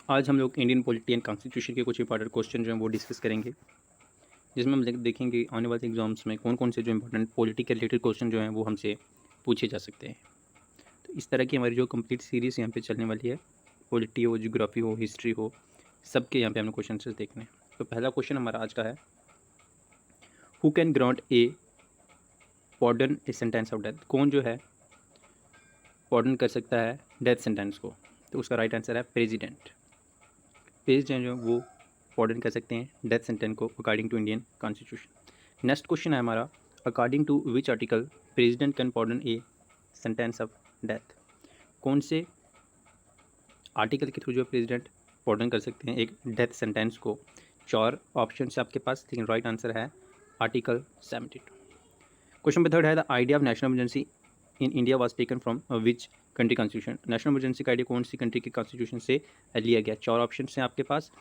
आज हम लोग इंडियन पॉलिटी एंड कॉन्स्टिट्यूशन के कुछ इंपॉर्टेंट क्वेश्चन जो हैं वो डिस्कस करेंगे, जिसमें हम देखेंगे आने वाले एग्जाम्स में कौन कौन से जो इंपॉर्टेंट पॉलिटी के रिलेटेड क्वेश्चन जो हैं वो हमसे पूछे जा सकते हैं। तो इस तरह की हमारी जो कंप्लीट सीरीज़ यहाँ पे चलने वाली है, पॉलिटी हो, ज्योग्राफी हो, हिस्ट्री हो, सबके यहाँ पे हमें क्वेश्चन देखने हैं। तो पहला क्वेश्चन हमारा आज का है, who can grant a pardon a sentence of death. कौन जो है पॉर्डन कर सकता है डेथ सेंटेंस को? तो उसका राइट आंसर है प्रेसिडेंट। प्रेसिडेंट जो वो पॉर्डन कर सकते हैं डेथ सेंटेंस को according to Indian constitution. Next question है हमारा, according to which article president can pardon a sentence of death. कौन से आर्टिकल के थ्रू जो प्रेसिडेंट पॉर्डन कर सकते हैं एक डेथ सेंटेंस को? चार ऑप्शन है आपके पास, लेकिन राइट आंसर है आर्टिकल 72। क्वेश्चन नंबर थर्ड है, the idea of national emergency in India was taken from which country constitution. National emergency का आइडिया कौन सी कंट्री के कॉन्स्टिट्यूशन से लिया गया? चार ऑप्शन हैं आपके पास,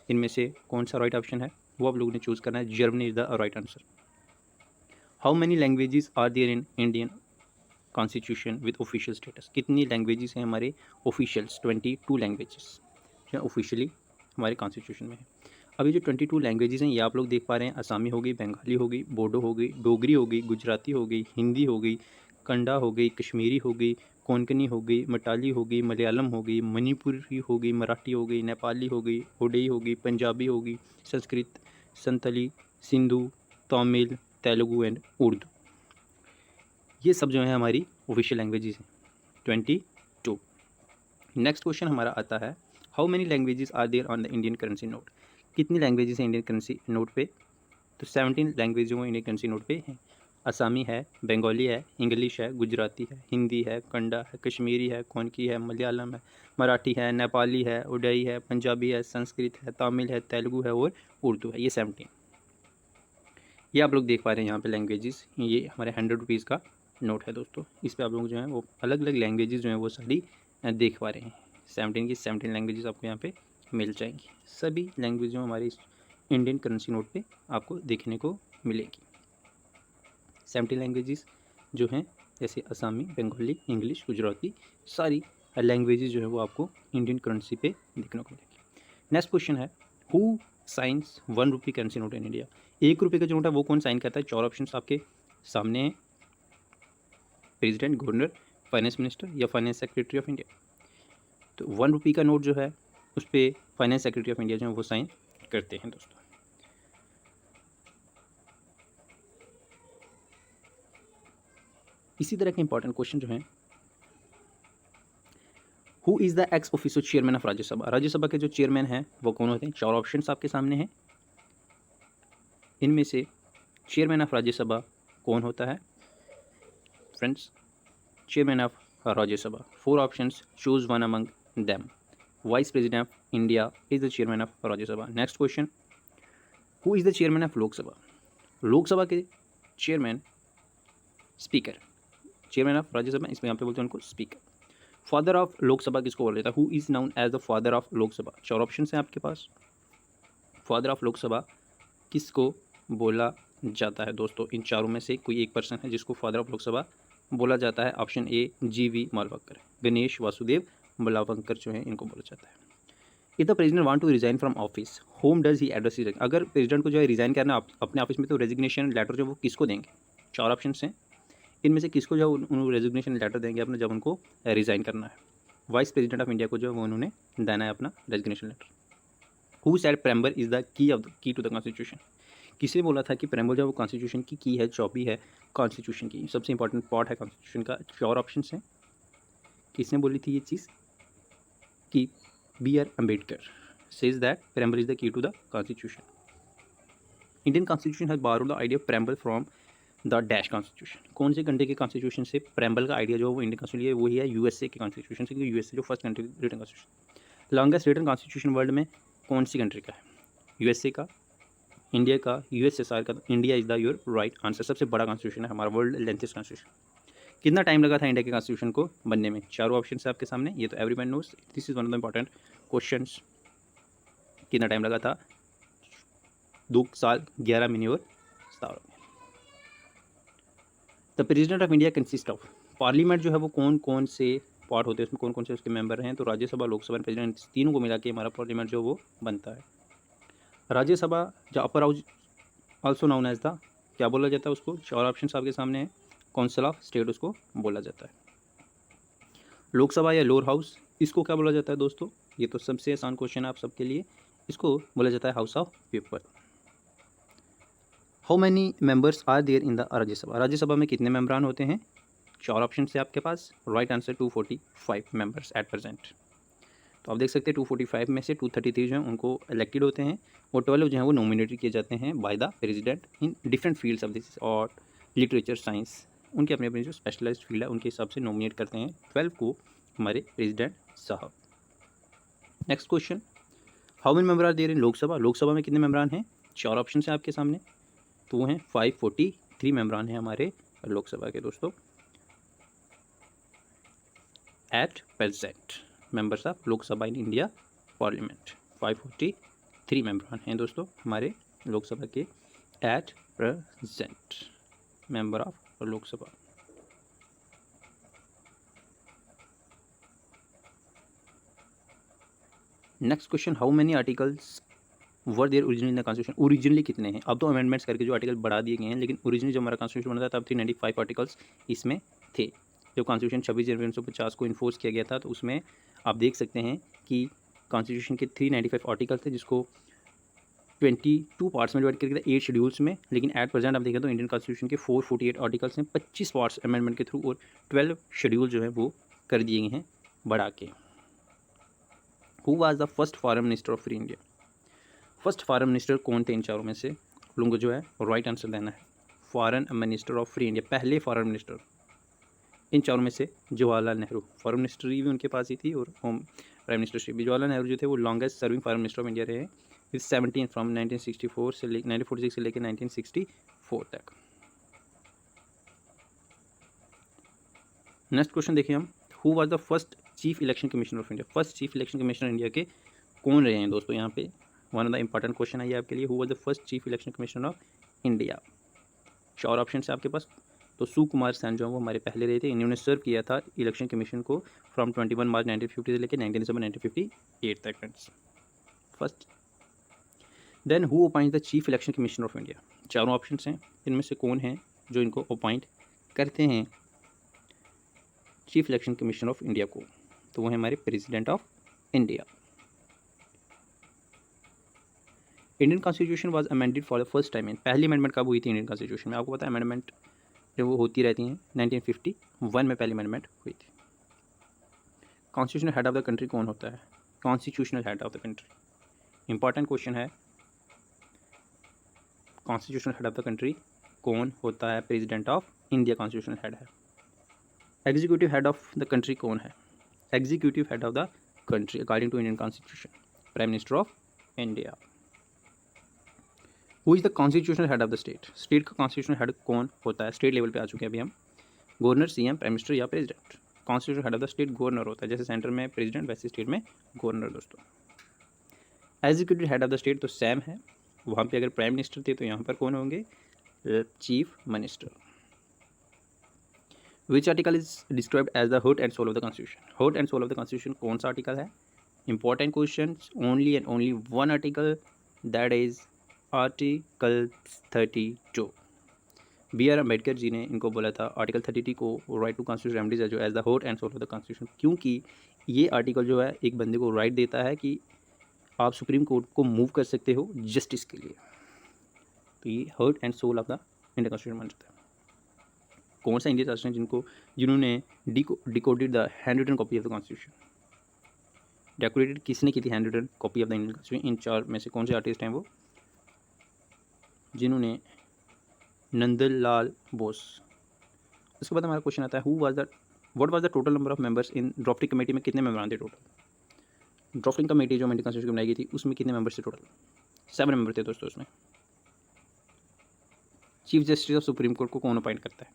इनमें से कौन सा राइट ऑप्शन है वो आप लोगों ने चूज़ करना है। Germany is the right answer. How many languages are there in Indian constitution with official status. कितनी लैंग्वेजेस हैं हमारे ऑफिशियल्स? 22 लैंग्वेजेस जो ऑफिशियली हमारे कॉन्स्टिट्यूशन में है। अभी जो 22 लैंग्वेजेस हैं ये आप लोग देख पा रहे हैं, असमी हो गई, बंगाली हो गई, बोडो हो गई, डोगरी हो गई, गुजराती हो गई, हिंदी हो गई, कंडा हो गई, कश्मीरी हो गई, कोंकणी हो गई, मटाली हो गई, मलयालम हो गई, मणिपुरी हो गई, मराठी हो गई, नेपाली हो गई, ओडिया हो गई, पंजाबी हो गई, संस्कृत, संथली, सिंधु, तमिल, तेलुगु एंड उर्दू। ये सब जो है हमारी ऑफिशियल लैंग्वेजेस हैं 22। नेक्स्ट क्वेश्चन हमारा आता है, how many languages are there on the Indian currency note. कितनी लैंग्वेजेस हैं इंडियन करेंसी नोट पे? तो 17 लैंग्वेज जो इंडियन करेंसी नोट पे हैं। असमी है, बंगाली है, इंग्लिश है, गुजराती है, हिंदी है, कंडा है, कश्मीरी है, कोंकणी है, मलयालम है, मराठी है, नेपाली है, उड़िया है, पंजाबी है, संस्कृत है, तमिल है, तेलुगु है और उर्दू है। ये 17 ये आप लोग देख पा रहे हैं यहाँ पे लैंग्वेजेस। ये हमारे 100 रुपीज़ का नोट है दोस्तों, इस पर आप लोग जो है वो अलग अलग लैंग्वेजेस जो हैं वो सारी देख पा रहे हैं। 17 की 17 लैंग्वेजेस आपको यहाँ पे मिल जाएंगी। सभी लैंग्वेज जो हमारी इंडियन करेंसी नोट पे आपको देखने को मिलेगी। 17 लैंग्वेजेस जो हैं, जैसे असमी, बंगाली, इंग्लिश, गुजराती, सारी लैंग्वेजेस जो है वो आपको इंडियन करेंसी पे देखने को मिलेगी। नेक्स्ट क्वेश्चन है, who science 1 rupee currency note in India. 1 रुपये का जो नोट है वो कौन साइन करता है? 4 ऑप्शन आपके सामने हैं, प्रेसिडेंट, गवर्नर, फाइनेंस मिनिस्टर या फाइनेंस सेक्रेटरी ऑफ इंडिया। तो 1 रुपी का नोट जो है उस पर फाइनेंस सेक्रेटरी ऑफ इंडिया जो है वो साइन करते हैं दोस्तों। इसी तरह के इंपॉर्टेंट क्वेश्चन जो हैं, who is the x officio chairman of Rajya Sabha. Rajya Sabha के जो चेयरमैन हैं वो कौन होते हैं? 4 ऑप्शन आपके सामने हैं, इनमें से चेयरमैन ऑफ राज्यसभा कौन होता है friends? Chairman of Rajya Sabha, 4 options, choose one among them. Vice president of India is the chairman of Rajya Sabha. Next question, who is the chairman of Lok Sabha. Lok Sabha के chairman speaker, chairman of Rajya Sabha इसमें यहाँ पे बोलते हैं उनको स्पीकर। फादर ऑफ लोकसभा किसको बोला जाता है? Who is known as the father of Lok Sabha. 4 option हैं आपके पास, फादर ऑफ लोकसभा किसको बोला जाता है दोस्तों? इन चारों में से कोई एक पर्सन है जिसको फादर ऑफ लोकसभा बोला जाता है। Option A GV Mavalankar, Ganesh Vasudev Mavalankar जो है इनको बोला जाता है। If the president want to resign from office, whom does he address his. अगर प्रेसिडेंट को जो है रिजाइन करना अपने ऑफिस में, तो रेजिग्नेशन लेटर जो वो किसको देंगे? 4 ऑप्शन हैं, इनमें से किसको जो उन्होंने रेजिग्नेशन लेटर देंगे अपने जब उनको रिजाइन करना है? वाइस प्रेसिडेंट ऑफ इंडिया को जो है वो उन्होंने देना है अपना resignation letter. Who said preamble is the key to the constitution. किसे बोला था कि प्रेम्बल जो वो कॉन्स्टिट्यूशन की है, चौबी है कॉन्स्टिट्यूशन की, सबसे इंपॉर्टेंट पार्ट है कॉन्स्टिट्यूशन का। 4 ऑप्शन हैं, किसने बोली थी ये चीज़? कि BR Ambedkar says that preamble is the key to the constitution. Indian constitution has borrowed the idea of preamble from the dash constitution. कौन से कंट्री के कॉन्स्टिट्यूशन से प्रेम्बल का आइडिया जो वो इंडियन कॉन्स्टिट्यूशन वही है USA के कॉन्स्टिट्यूशन से, क्योंकि USA जो first country written constitution. Longest written constitution world में कौन सी कंट्री का है? USA का, इंडिया का, USSR का। India is the your right answer. सबसे बड़ा कॉन्स्टिट्यूशन है हमारा, वर्ल्ड लेंथेस्ट कॉन्स्टिट्यूशन। कितना टाइम लगा था इंडिया के कॉन्स्टिट्यूशन को बनने में? 4 ऑप्शन है आपके सामने, ये तो everyone knows, this is one of the important question. कितना टाइम लगा था? 2 साल 11 महीने और 17 महीने। The president of India consist of, parliament जो है वो कौन कौन से पार्ट होते हैं उसमें कौन कौन से उसके मेंबर हैं, तो राज्यसभा, लोकसभा, प्रेसिडेंट, तीनों को मिला के हमारा पार्लियामेंट जो वो बनता है। राज्यसभा जो upper house also known as the, क्या बोला जाता है उसको, 4 ऑप्शन आपके सामने हैं, काउंसिल ऑफ स्टेट उसको बोला जाता है। लोकसभा या लोअर हाउस, इसको क्या बोला जाता है दोस्तों, ये तो सबसे आसान क्वेश्चन है आप सबके लिए, इसको बोला जाता है house of people. How many members are there in the Rajya Sabha, Rajya Sabha में कितने मेंबरान होते हैं, 4 ऑप्शन है आपके पास, right answer 245 members at present. तो आप देख सकते हैं 245 में से 233 जो हैं उनको इलेक्टेड होते हैं और 12 जो हैं वो नॉमिनेटेड किए जाते हैं by the president in different fields of this और लिटरेचर, साइंस, उनके अपने अपने जो स्पेशलाइज्ड फील्ड है उनके हिसाब से नॉमिनेट करते हैं 12 को हमारे प्रेसिडेंट साहब। Next question, how many member are there in Lok Sabha, Lok Sabha में कितने मेंबरान हैं, 4 ऑप्शन है आपके सामने, तो वो हैं 543 मेंबरान हैं हमारे लोकसभा के दोस्तों at present. Members of Lok Sabha in India parliament 543 मेंबरान हैं दोस्तों हमारे लोकसभा के at present, member of Lok Sabha. Next question, how many articles were there originally in the constitution, originally कितने हैं, अब तो अमेंडमेंट्स करके जो आर्टिकल बढ़ा दिए गए हैं, लेकिन ओरिजिनली जब हमारा कॉन्स्टिट्यूशन बना था तब 395 आर्टिकल्स इसमें थे। जब कॉन्स्टिट्यूशन 26 जनवरी 1950 को इन्फोर्स किया गया था तो उसमें आप देख सकते हैं कि कॉन्स्टिट्यूशन के 395 आर्टिकल्स थे जिसको 22 पार्ट्स में डिवाइड किया गया था 8 शेड्यूल्स में, लेकिन एट प्रेजेंट आप देखें तो इंडियन कॉन्स्टिट्यूशन के 448 आर्टिकल्स हैं, 25 पार्ट्स अमेंडमेंट के थ्रू और 12 शेड्यूल जो है वो कर दिए गए हैं बढ़ा के। Who was the first foreign minister of free India, first foreign minister कौन थे इन चारों में से, लोगों को जो है राइट आंसर देना है। Foreign minister of free India, पहले फॉरेन मिनिस्टर इन चारों में से जवाहरलाल नेहरू, फॉरेन मिनिस्ट्री भी उनके पास ही थी और होम प्राइम मिनिस्टरशिप भी। जवाहरलाल नेहरू जो थे वो longest serving foreign minister of India रहे विद 17 फ्रॉम 1964 से 1946 से लेकर 1964 तक। नेक्स्ट क्वेश्चन देखिए हम, who was the first chief election commissioner of India, first chief election commissioner India के कौन रहे हैं दोस्तों, यहाँ पे one of the important question है ये आपके लिए, who was the first chief election commissioner of India. 4 option है आपके पास, तो सुकुमार सेन जो है वो हमारे पहले रहे थे, इन्होंने सर्व किया था इलेक्शन कमीशन को फ्रॉम 21 मार्च 1950 से लेकर 19 दिसंबर 1958 तक friends, first. Then who appoint the chief election commissioner of India, चारों ऑप्शन हैं, इनमें से कौन है जो इनको अपॉइंट करते हैं chief election commissioner of India को, तो वो है हमारे president of India. Indian constitution was amended for the first time in, पहली अमेंडमेंट कब हुई थी इंडियन कॉन्स्टिट्यूशन में, आपको पता है अमेंडमेंट जो वो होती रहती हैं, 1951 में पहली अमेंडमेंट हुई थी। Constitutional head of the country कौन होता है, constitutional head of the country, important question है, constitutional head of the country कौन होता है, president of India constitutional head है। Executive head of the country कौन है, executive head of the country according to Indian constitution prime minister of India. Who is the constitutional head of the state, state का constitutional head कौन होता है, state level पे आ चुके हैं अभी हम, गवर्नर, सीएम, प्राइम मिनिस्टर या president. Constitutional head of the state governor होता है, जैसे सेंटर में प्रेसिडेंट वैसे स्टेट में गवर्नर दोस्तों। Executive head of the state तो सैम है, वहाँ पे अगर प्राइम मिनिस्टर थे तो यहाँ पर कौन होंगे, chief minister. Which article is described as the heart and soul of the constitution, heart and soul of the constitution कौन सा आर्टिकल है, important question, only and only one article, that is article 32। B R Ambedkar ji ने इनको बोला था article 32 को right to constitution remedies है जो as the heart and soul of the constitution, क्योंकि ये आर्टिकल जो है एक बंदे को राइट देता है कि आप सुप्रीम कोर्ट को मूव कर सकते हो जस्टिस के लिए, तो ये heart and soul of the Indian constitution बन जाता है। कौन सा इंडियन राष्ट्र जिन्होंने decoded the handwritten copy of the constitution, decorated किसने की थी handwritten copy of the Indian constitution, इन 4 में से कौन से आर्टिस्ट हैं वो जिन्होंने, नंदलाल बोस। उसके बाद हमारा क्वेश्चन आता है what was the total number of members in drafting committee में कितने मेंबर थे टोटल, ड्राफ्टिंग कमेटी जो इंडियन कॉन्स्टिट्यूशन बनाई गई थी उसमें कितने मेंबर्स थे टोटल, 7 मेंबर थे दोस्तों उसमें। Chief justice of supreme court को कौन अपॉइंट करता है,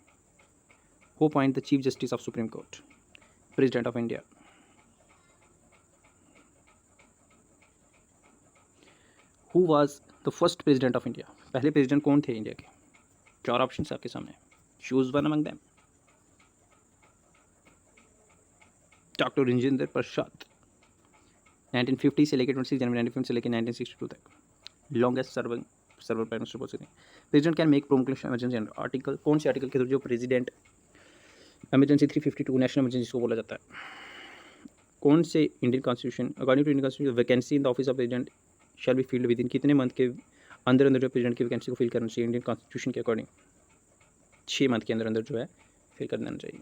who appoint the chief justice of supreme court, president of India. Who was the first president of India, पहले प्रेसिडेंट कौन थे इंडिया के, 4 ऑप्शन आपके सामने, choose one among them. Doctor Rajendra Prasad 1950 से लेकर 26 जनवरी 1950 से लेकर 1962 तक लॉन्गेस्ट सर्वर प्राइम मिनिस्टर बोल सकते हैं। President can make proclamation emergency article, कौन से आर्टिकल के थ्रू जो प्रेसिडेंट इमरजेंसी 352 नेशनल इमरजेंसी जिसको बोला जाता है, कौन से Indian constitution according to Indian constitution vacancy in the office of president shall be filled within, कितने मंथ के अंदर अंदर जो प्रेसिडेंट की वैकेंसी को फिल करना चाहिए इंडियन कॉन्स्टिट्यूशन के अकॉर्डिंग, 6 मंथ के अंदर अंदर जो है फिल कर देना चाहिए।